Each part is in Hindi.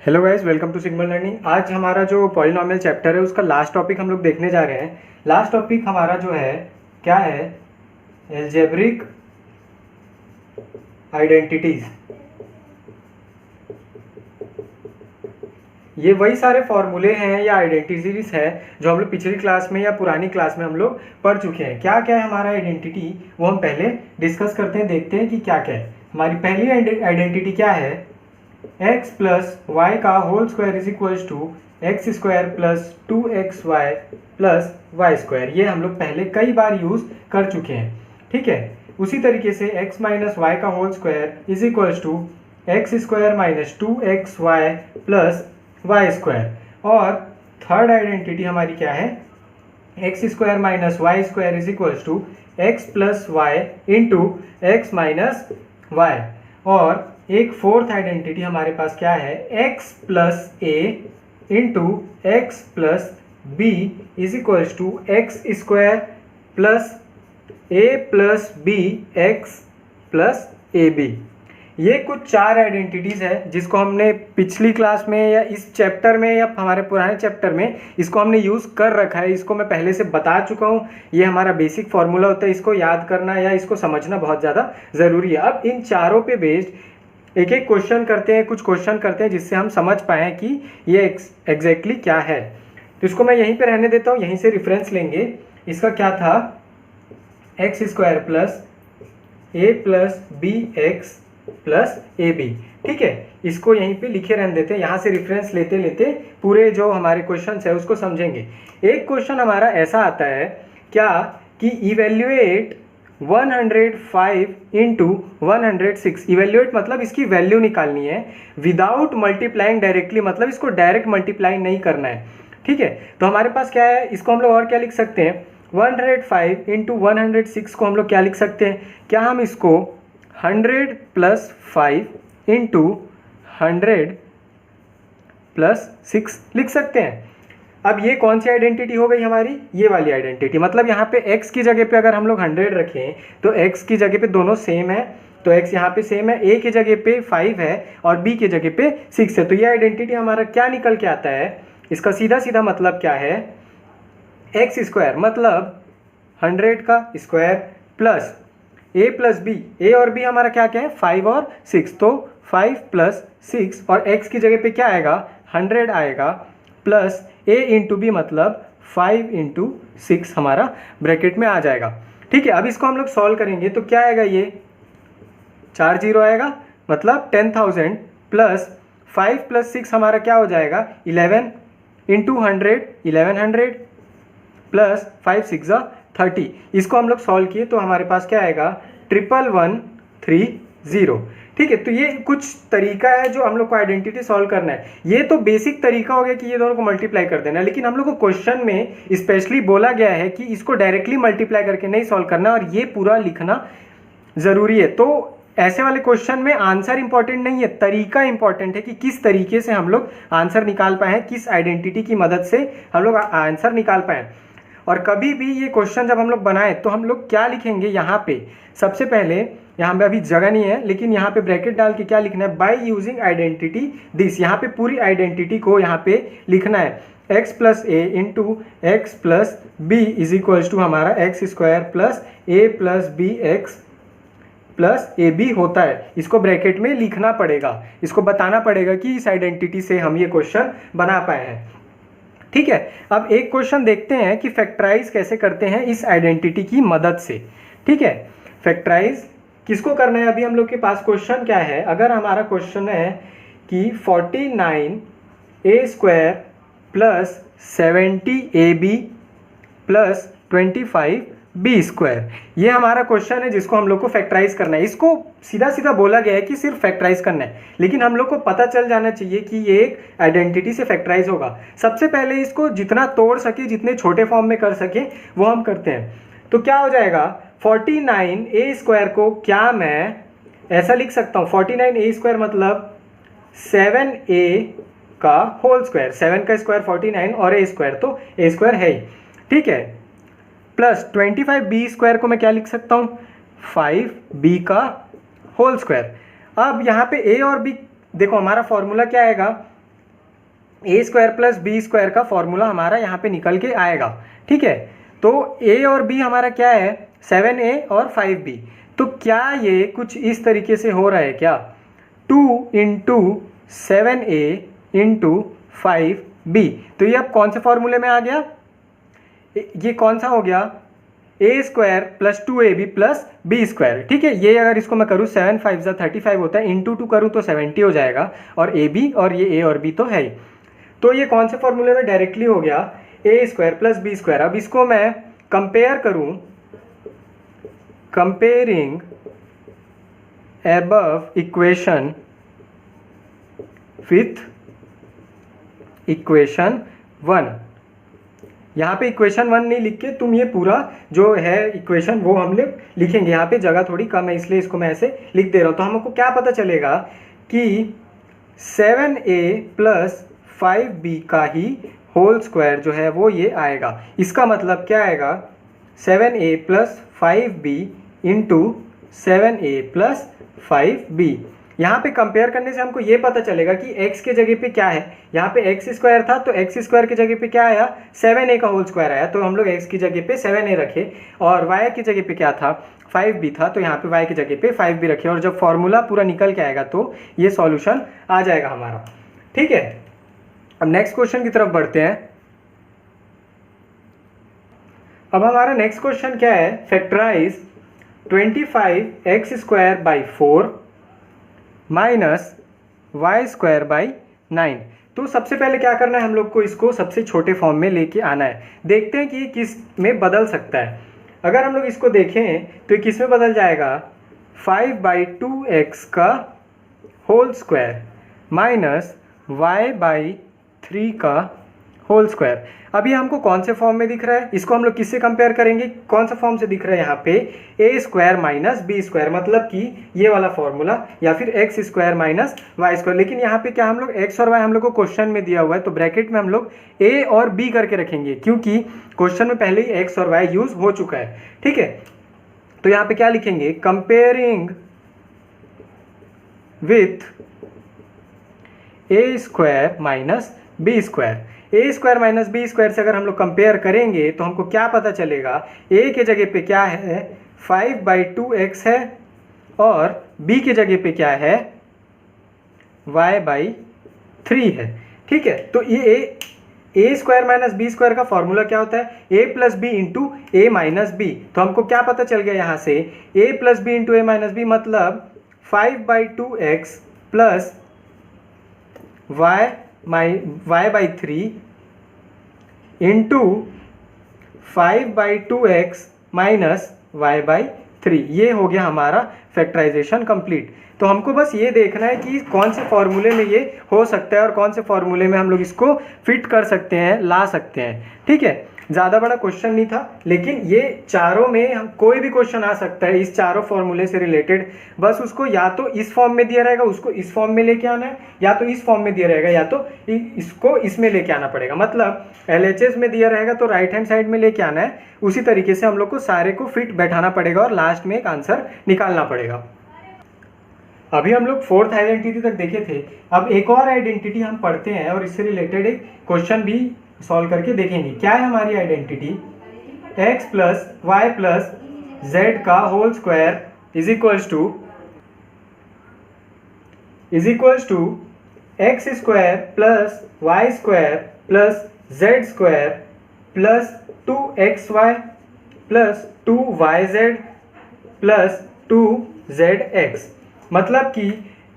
Hello guys, welcome to Signal Learning. आज हमारा जो पॉलिनोमियल चैप्टर है उसका लास्ट टॉपिक हम लोग देखने जा रहे हैं। लास्ट टॉपिक हमारा जो है क्या है, एल्जेब्रिक आइडेंटिटीज। ये वही सारे फॉर्मूले हैं या आइडेंटिटीज है जो हम लोग पिछली क्लास में या पुरानी क्लास में हम लोग पढ़ चुके हैं। क्या क्या है हमारा आइडेंटिटी वो हम पहले डिस्कस करते हैं, देखते हैं कि क्या क्या है। हमारी पहली आइडेंटिटी क्या है, x प्लस वाई का whole square is equals to x square plus 2xy plus y square. ये हम लोग पहले कई बार यूज कर चुके हैं, ठीक है। उसी तरीके से x माइनस वाई का whole square is equals to x square minus 2xy plus y square. और थर्ड आइडेंटिटी हमारी क्या है, x square minus y square is equals to x plus y into x minus y. और एक फोर्थ आइडेंटिटी हमारे पास क्या है, x plus a into x plus b is equals to x square plus a plus b x plus a b. ये कुछ चार आइडेंटिटीज है जिसको हमने पिछली क्लास में या इस चैप्टर में या हमारे पुराने चैप्टर में इसको हमने यूज़ कर रखा है। इसको मैं पहले से बता चुका हूँ। ये हमारा बेसिक फॉर्मूला होता है, इसको याद करना या इसको समझना बहुत ज़्यादा ज़रूरी है। अब इन चारों पे बेस्ड एक एक क्वेश्चन करते हैं, कुछ क्वेश्चन करते हैं जिससे हम समझ पाएँ कि ये एग्जैक्टली क्या है। तो इसको मैं यहीं पे रहने देता हूँ, यहीं से रेफरेंस लेंगे। इसका क्या था, x square plus a plus b x plus a b, ठीक है। इसको यहीं पे लिखे रहने देते हैं, यहाँ से रेफरेंस लेते लेते पूरे जो हमारे क्वेश्चन है उसको समझेंगे। एक क्वेश्चन हमारा ऐसा आता है क्या कि इवेल्युएट 105 इंटू 106। इवेल्युएट मतलब इसकी वैल्यू निकालनी है, विदाउट मल्टीप्लाइंग डायरेक्टली, मतलब इसको डायरेक्ट मल्टीप्लाई नहीं करना है, ठीक है। तो हमारे पास क्या है, इसको हम लोग और क्या लिख सकते हैं, 105 इंटू 106 को हम लोग क्या लिख सकते हैं, क्या हम इसको 100 प्लस 5 इंटू 100 प्लस 6 लिख सकते हैं। अब ये कौन सी आइडेंटिटी हो गई हमारी, ये वाली आइडेंटिटी। मतलब यहाँ पे x की जगह पे अगर हम लोग 100 रखें तो x की जगह पे दोनों सेम है, तो x यहाँ पे सेम है, a की जगह पे 5 है और b की जगह पे 6 है। तो ये आइडेंटिटी हमारा क्या निकल के आता है, इसका सीधा सीधा मतलब क्या है, एक्स स्क्वायर मतलब 100 का square plus a plus b, a और बी हमारा क्या क्या है, 5 और 6, तो 5 प्लस 6 और x की जगह पे क्या आएगा, 100 आएगा, प्लस a इंटू बी मतलब 5 इंटू 6 हमारा ब्रैकेट में आ जाएगा, ठीक है। अब इसको हम लोग सॉल्व करेंगे तो क्या आएगा, ये 4 जीरो आएगा, मतलब 10,000 प्लस 5 प्लस 6 हमारा क्या हो जाएगा, 11 इंटू 100 1100 प्लस 5 6 30। इसको हम लोग सॉल्व किए तो हमारे पास क्या आएगा, 11130, ठीक है। तो ये कुछ तरीका है जो हम लोग को आइडेंटिटी सॉल्व करना है। ये तो बेसिक तरीका हो गया कि ये दोनों को मल्टीप्लाई कर देना, लेकिन हम लोग को क्वेश्चन में स्पेशली बोला गया है कि इसको डायरेक्टली मल्टीप्लाई करके नहीं सॉल्व करना और ये पूरा लिखना ज़रूरी है। तो ऐसे वाले क्वेश्चन में आंसर इंपॉर्टेंट नहीं है, तरीका इंपॉर्टेंट है कि किस तरीके से हम लोग आंसर निकाल पाए, किस आइडेंटिटी की मदद से हम लोग आंसर निकाल पाए। और कभी भी ये क्वेश्चन जब हम लोग बनाएं तो हम लोग क्या लिखेंगे, यहाँ पे सबसे पहले, यहाँ पे अभी जगह नहीं है लेकिन यहाँ पे ब्रैकेट डाल के क्या लिखना है, बाय यूजिंग आइडेंटिटी दिस। यहाँ पे पूरी आइडेंटिटी को यहाँ पे लिखना है, x plus a into x plus b is equals to हमारा x square plus a plus b x plus a b होता है। इसको ब्रैकेट में लिखना पड़ेगा, इसको बताना पड़ेगा कि इस आइडेंटिटी से हम ये क्वेश्चन बना पाए हैं, ठीक है। अब एक क्वेश्चन देखते हैं कि फैक्टराइज कैसे करते हैं इस आइडेंटिटी की मदद से, ठीक है। फैक्टराइज किसको करना है, अभी हम लोग के पास क्वेश्चन क्या है, अगर हमारा क्वेश्चन है कि 49a square plus 70ab plus 25b square, ये हमारा क्वेश्चन है जिसको हम लोग को फैक्टराइज करना है। इसको सीधा सीधा बोला गया है कि सिर्फ फैक्टराइज करना है, लेकिन हम लोग को पता चल जाना चाहिए कि ये एक आइडेंटिटी से फैक्टराइज होगा। सबसे पहले इसको जितना तोड़ सके, जितने छोटे फॉर्म में कर सके वो हम करते हैं। तो क्या हो जाएगा, 49a स्क्वायर को क्या मैं ऐसा लिख सकता हूँ, 49a स्क्वायर मतलब 7a का होल स्क्वायर, 7 का स्क्वायर 49 और a स्क्वायर तो a स्क्वायर है ही, ठीक है। प्लस 25b स्क्वायर को मैं क्या लिख सकता हूँ, 5b का होल स्क्वायर। अब यहाँ पे a और b देखो, हमारा फॉर्मूला क्या आएगा, ए स्क्वायर प्लस बी स्क्वायर का फॉर्मूला हमारा यहाँ पे निकल के आएगा। ठीक है, तो ए और बी हमारा क्या है 7a और 5b। तो क्या ये कुछ इस तरीके से हो रहा है क्या, 2 इंटू 7a इंटू 5b। तो ये अब कौन से फॉर्मूले में आ गया, ये कौन सा हो गया, a square plus 2ab plus b square. ठीक है, ये अगर इसको मैं करूँ 7 5 ज़ा 35 होता है, इंटू 2 करूँ तो 70 हो जाएगा, और ए बी और ये ए और बी तो है ही। तो ये कौन से फॉर्मूले में डायरेक्टली हो गया, a square plus b square. अब इसको मैं कंपेयर करूँ, comparing above equation with equation 1। यहाँ पे इक्वेशन 1 नहीं लिख के तुम ये पूरा जो है इक्वेशन वो हम लोग लिखेंगे। यहाँ पे जगह थोड़ी कम है इसलिए इसको मैं ऐसे लिख दे रहा हूँ। तो हमको क्या पता चलेगा कि 7a प्लस 5b का ही होल स्क्वायर जो है वो ये आएगा। इसका मतलब क्या आएगा, 7a plus 5b into 7a plus 5b। यहाँ पे कंपेयर करने से हमको ये पता चलेगा कि x के जगह पे क्या है, यहाँ पे x स्क्वायर था तो x स्क्वायर की जगह पे क्या आया, 7a का होल स्क्वायर आया। तो हम लोग x की जगह पे 7a रखे, और y की जगह पे क्या था 5b था, तो यहाँ पे y की जगह पे 5b रखे, और जब फॉर्मूला पूरा निकल के आएगा तो ये सॉल्यूशन आ जाएगा हमारा। ठीक है, अब नेक्स्ट क्वेश्चन की तरफ बढ़ते हैं। अब हमारा नेक्स्ट क्वेश्चन क्या है, factorise 25x square by 4 minus y square by 9। तो सबसे पहले क्या करना है, हम लोग को इसको सबसे छोटे फॉर्म में लेके आना है। देखते हैं कि ये किस में बदल सकता है। अगर हम लोग इसको देखें तो ये किस में बदल जाएगा, 5/2x का whole square minus y by 3 का होल स्क्वायर। अभी हमको कौन से फॉर्म में दिख रहा है, इसको हम लोग किससे कंपेयर करेंगे, कौन सा फॉर्म से दिख रहा है यहाँ पे, a square minus b square, मतलब कि ये वाला फॉर्मूला, या फिर x square minus y square. लेकिन यहाँ पे क्या हम लोग एक्स और वाई हम लोग को क्वेश्चन में दिया हुआ है, तो ब्रैकेट में हम लोग ए और बी करके रखेंगे, क्योंकि क्वेश्चन में पहले ही एक्स और वाई यूज हो चुका है। ठीक है, तो यहाँ पे क्या लिखेंगे, comparing with a square minus b square. A square minus b square से अगर हम लोग कंपेयर करेंगे तो हमको क्या पता चलेगा, ए के जगह पे क्या है 5/2x है, और बी के जगह पे क्या है y/3 है। ठीक है, तो ये ए स्क्वायर माइनस बी स्क्वायर का फॉर्मूला क्या होता है, ए प्लस बी इंटू ए माइनस बी। तो हमको क्या पता चल गया यहाँ से, ए प्लस बी इंटू ए माइनस बी मतलब 5/2x plus y/3 into 5/2x minus y/3। ये हो गया हमारा फैक्टराइजेशन कंप्लीट। तो हमको बस ये देखना है कि कौन से फॉर्मूले में ये हो सकता है और कौन से फॉर्मूले में हम लोग इसको फिट कर सकते हैं, ला सकते हैं। ठीक है, ज़्यादा बड़ा क्वेश्चन नहीं था, लेकिन ये चारों में हम कोई भी क्वेश्चन आ सकता है इस चारों फॉर्मूले से रिलेटेड। बस उसको या तो इस फॉर्म में दिया रहेगा, उसको इस फॉर्म में लेके आना है, या तो इस फॉर्म में दिया रहेगा, या तो इसको इसमें लेके आना पड़ेगा। मतलब LHS में दिया रहेगा तो राइट हैंड साइड में लेके आना है, उसी तरीके से हम लोग को सारे को फिट बैठाना पड़ेगा और लास्ट में एक आंसर निकालना पड़ेगा। अभी हम लोग 4th आइडेंटिटी तक देखे थे, अब एक और आइडेंटिटी हम पढ़ते हैं और इससे रिलेटेड एक क्वेश्चन भी सॉल्व करके देखेंगे। क्या है हमारी identity, x plus y plus z का whole square is equals to x square plus y square plus z square plus 2xy plus 2yz plus 2zx। मतलब कि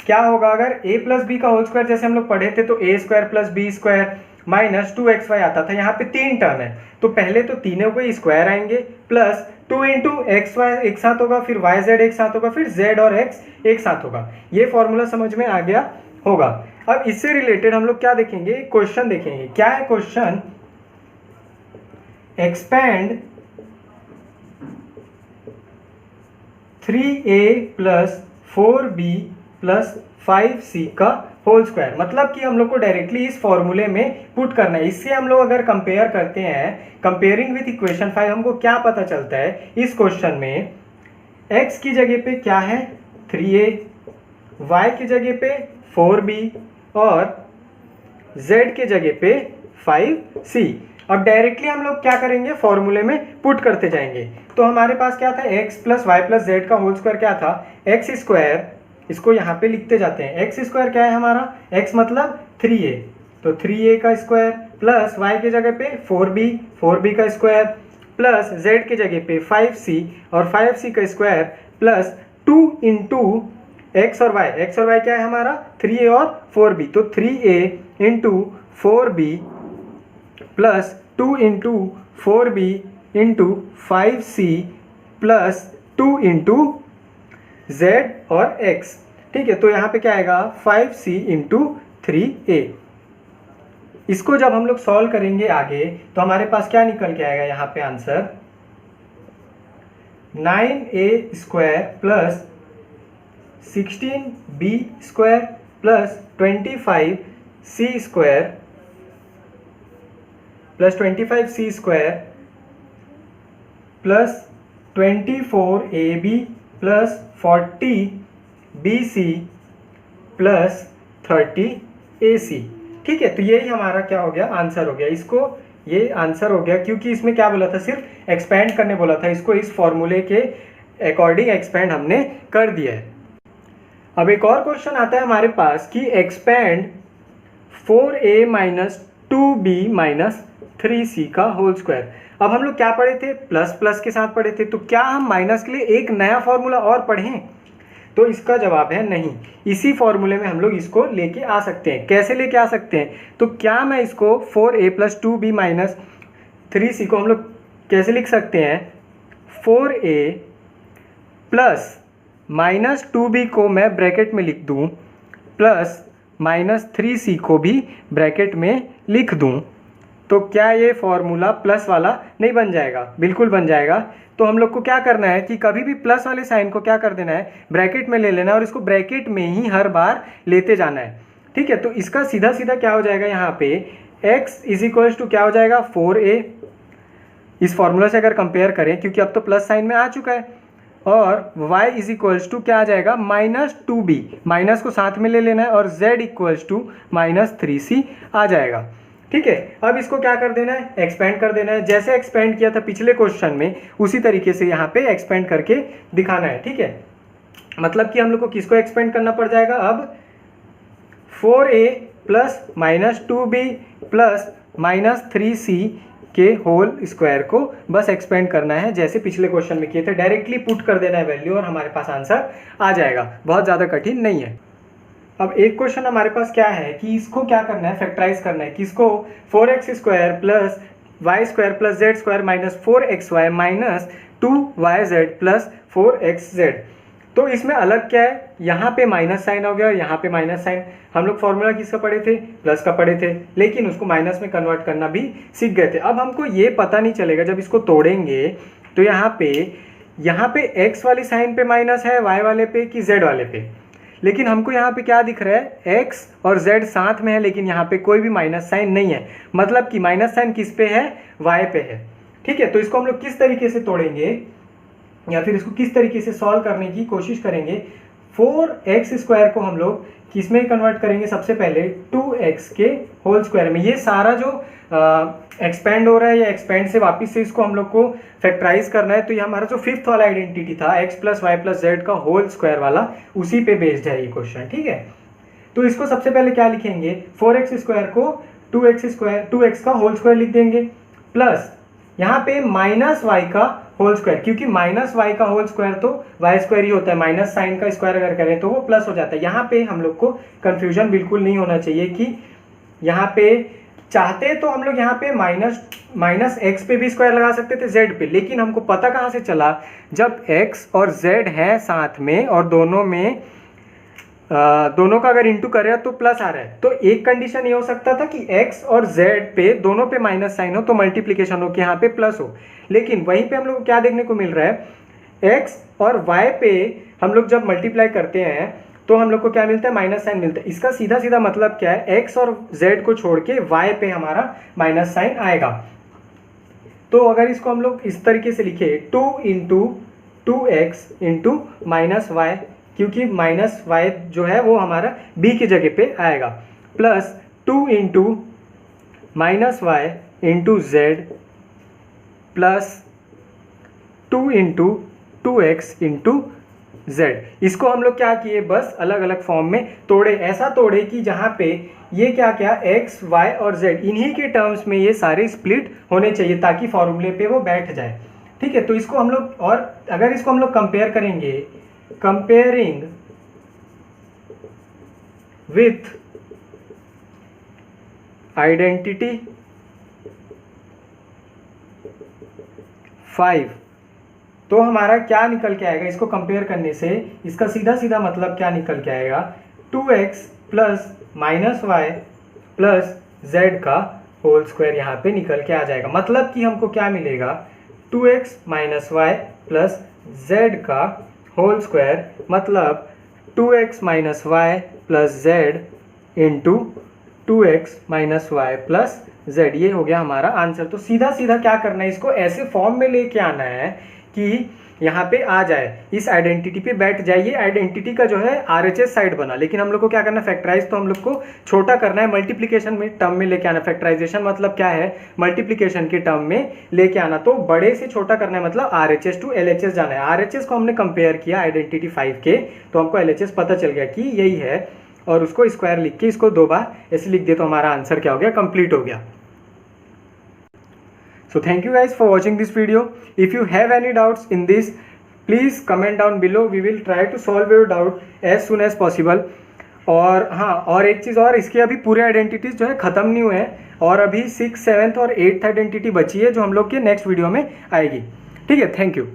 क्या होगा, अगर a प्लस बी का होल स्क्वायर जैसे हम लोग पढ़े थे तो a square plus b square minus 2xy आता था। यहाँ पे 3 टर्म है तो पहले तो तीनों को स्क्वायर आएंगे, प्लस 2 इंटू एक्स वाई एक साथ होगा, फिर वाई जेड एक साथ होगा, फिर जेड और एक्स एक साथ होगा। ये फॉर्मूला समझ में आ गया होगा। अब इससे रिलेटेड हम लोग क्या देखेंगे, क्वेश्चन देखेंगे। क्या है question, expand 3a plus 4b plus 5c का होल स्क्वायर। मतलब कि हम लोग को डायरेक्टली इस फॉर्मूले में पुट करना है। इससे हम लोग अगर कंपेयर करते हैं, कंपेयरिंग विथ इक्वेशन 5, हमको क्या पता चलता है इस क्वेश्चन में, x की जगह पे क्या है 3a, y की जगह पे 4b और z के जगह पे 5c। अब डायरेक्टली हम लोग क्या करेंगे, फॉर्मूले में पुट करते जाएंगे। तो हमारे पास क्या था, x plus y plus z का होल स्क्वायर क्या था, एक्स स्क्वायर। इसको यहाँ पे लिखते जाते हैं। एक्स स्क्वायर क्या है हमारा, x मतलब 3a, तो 3a का स्क्वायर प्लस y के जगह पे 4b का स्क्वायर प्लस z के जगह पे 5c और 5c का स्क्वायर प्लस 2 इंटू x और y क्या है हमारा 3a और 4b, तो 3a into 4b plus 2 into 4b into 5c plus 2 into z और x। ठीक है, तो यहाँ पे क्या आएगा 5c इंटू 3a। इसको जब हम लोग सॉल्व करेंगे आगे तो हमारे पास क्या निकल के आएगा यहाँ पे answer, 9a square plus 16b square plus 25c square plus 25c square plus 24ab plus 40bc plus 30ac। ठीक है, तो यही हमारा क्या हो गया, आंसर हो गया। इसको ये आंसर हो गया क्योंकि इसमें क्या बोला था, सिर्फ एक्सपेंड करने बोला था। इसको इस फॉर्मूले के अकॉर्डिंग एक्सपेंड हमने कर दिया है। अब एक और क्वेश्चन आता है हमारे पास कि expand 4a minus 2b minus 3c का होल स्क्वायर। अब हम लोग क्या पढ़े थे, प्लस प्लस के साथ पढ़े थे, तो क्या हम माइनस के लिए एक नया फॉर्मूला और पढ़ें, तो इसका जवाब है नहीं। इसी फॉर्मूले में हम लोग इसको लेके आ सकते हैं। कैसे लेके आ सकते हैं, तो क्या मैं इसको 4a plus 2b minus 3c को हम लोग कैसे लिख सकते हैं, 4a प्लस माइनस 2b को मैं ब्रैकेट में लिख दूं प्लस माइनस 3c को भी ब्रैकेट में लिख दूं, तो क्या ये फॉर्मूला प्लस वाला नहीं बन जाएगा, बिल्कुल बन जाएगा। तो हम लोग को क्या करना है कि कभी भी प्लस वाले साइन को क्या कर देना है, ब्रैकेट में ले लेना है और इसको ब्रैकेट में ही हर बार लेते जाना है। ठीक है, तो इसका सीधा सीधा क्या हो जाएगा, यहाँ पे x इज इक्वल्स टू क्या हो जाएगा 4a, इस फॉर्मूला से अगर कंपेयर करें क्योंकि अब तो प्लस साइन में आ चुका है, और y इज इक्वल्स टू क्या आ जाएगा माइनस 2b, माइनस को साथ में ले लेना है और z equals to minus 3c आ जाएगा। ठीक है, अब इसको क्या कर देना है, एक्सपेंड कर देना है। जैसे एक्सपेंड किया था पिछले क्वेश्चन में उसी तरीके से यहाँ पे एक्सपेंड करके दिखाना है। ठीक है, मतलब कि हम लोग को किसको एक्सपेंड करना पड़ जाएगा, अब 4a plus minus 2b plus minus 3c के होल स्क्वायर को बस एक्सपेंड करना है, जैसे पिछले क्वेश्चन में किए थे। डायरेक्टली पुट कर देना है वैल्यू और हमारे पास आंसर आ जाएगा, बहुत ज़्यादा कठिन नहीं है। अब एक क्वेश्चन हमारे पास क्या है कि इसको क्या करना है, फैक्टराइज करना है। किसको, 4x square plus y square plus z square minus 4xy minus 2yz plus 4xz। तो इसमें अलग क्या है, यहाँ पे माइनस साइन हो गया और यहाँ पे माइनस साइन। हम लोग फॉर्मूला किसका पढ़े थे, प्लस का पढ़े थे, लेकिन उसको माइनस में कन्वर्ट करना भी सीख गए थे। अब हमको ये पता नहीं चलेगा जब इसको तोड़ेंगे तो यहाँ पे x वाली साइन पे माइनस है, y वाले पे कि z वाले पे, लेकिन हमको यहाँ पे क्या दिख रहा है, x और z साथ में है लेकिन यहाँ पे कोई भी माइनस साइन नहीं है, मतलब कि माइनस साइन किस पे है, y पे है। ठीक है, तो इसको हम लोग किस तरीके से तोड़ेंगे या फिर इसको किस तरीके से सॉल्व करने की कोशिश करेंगे। 4x स्क्वायर को हम लोग किस में कन्वर्ट करेंगे, सबसे पहले 2x के होल स्क्वायर में। ये सारा जो एक्सपेंड हो रहा है या एक्सपेंड से वापस से इसको हम लोग को फैक्टराइज करना है, तो ये हमारा जो फिफ्थ वाला आइडेंटिटी था x plus y plus z का होल स्क्वायर वाला, उसी पे बेस्ड है ये क्वेश्चन। ठीक है, तो इसको सबसे पहले क्या लिखेंगे, 4x स्क्वायर को 2x का होल स्क्वायर लिख देंगे प्लस यहाँ पे माइनस वाई का होल स्क्वायर, क्योंकि माइनस वाई का होल स्क्वायर तो वाई स्क्वायर ही होता है, माइनस साइन का स्क्वायर अगर करें तो वो प्लस हो जाता है। यहाँ पे हम लोग को कंफ्यूजन बिल्कुल नहीं होना चाहिए कि यहाँ पे चाहते तो हम लोग यहाँ पे माइनस एक्स पे भी स्क्वायर लगा सकते थे जेड पे, लेकिन हमको पता कहाँ से चला, जब एक्स और जेड है साथ में और दोनों का अगर इंटू करें तो प्लस आ रहा है, तो एक कंडीशन ये हो सकता था कि x और z पे दोनों पे माइनस साइन हो तो मल्टीप्लिकेशन हो कि यहाँ पे प्लस हो, लेकिन वहीं पे हम लोग को क्या देखने को मिल रहा है, x और y पे हम लोग जब मल्टीप्लाई करते हैं तो हम लोग को क्या मिलता है, माइनस साइन मिलता है। इसका सीधा सीधा मतलब क्या है, x और z को छोड़ के y पे हमारा माइनस साइन आएगा। तो अगर इसको हम लोग इस तरीके से लिखे 2 into 2x into minus y, क्योंकि माइनस वाई जो है वो हमारा b की जगह पे आएगा, plus 2 into minus y into z plus 2 into 2x into z. इसको हम लोग क्या किए, बस अलग अलग फॉर्म में तोड़े, ऐसा तोड़े कि जहाँ पे ये क्या क्या x, y और z इन्हीं के टर्म्स में ये सारे स्प्लिट होने चाहिए ताकि फॉर्मूले पे वो बैठ जाए। ठीक है, तो इसको हम लोग, और अगर इसको हम लोग कंपेयर करेंगे, कंपेयरिंग विथ आइडेंटिटी 5, तो हमारा क्या निकल के आएगा, इसको कंपेयर करने से इसका सीधा सीधा मतलब क्या निकल के आएगा, 2x plus minus y plus z का होल स्क्वायर यहाँ पे निकल के आ जाएगा। मतलब कि हमको क्या मिलेगा, 2x minus y plus z का होल स्क्वायर, मतलब 2x minus y plus z into 2x minus y plus z, ये हो गया हमारा आंसर। तो सीधा सीधा क्या करना है, इसको ऐसे फॉर्म में लेके आना है कि यहाँ पे आ जाए, इस आइडेंटिटी पे बैठ जाए। ये आइडेंटिटी का जो है RHS साइड बना, लेकिन हम लोग को क्या करना है, फैक्टराइज तो हम लोग को छोटा करना है, मल्टीप्लिकेशन में टर्म में लेके आना। फैक्टराइजेशन मतलब क्या है, मल्टीप्लिकेशन के टर्म में लेके आना, तो बड़े से छोटा करना है, मतलब RHS टू LHS जाना है। RHS को हमने कंपेयर किया आइडेंटिटी 5 के, तो हमको LHS पता चल गया कि यही है, और उसको स्क्वायर लिख के इसको 2 बार ऐसे लिख दिया, तो हमारा आंसर क्या हो गया, कंप्लीट हो गया। So thank you guys for watching this video. If you have any doubts in this, please comment down below. We will try to solve your doubt as soon as possible. और हाँ, और एक चीज़ और, इसके अभी पूरे आइडेंटिटीज जो है ख़त्म नहीं हुए हैं, और अभी 6th, 7th और 8th आइडेंटिटी बची है जो हम लोग के नेक्स्ट वीडियो में आएगी। ठीक है, थैंक यू।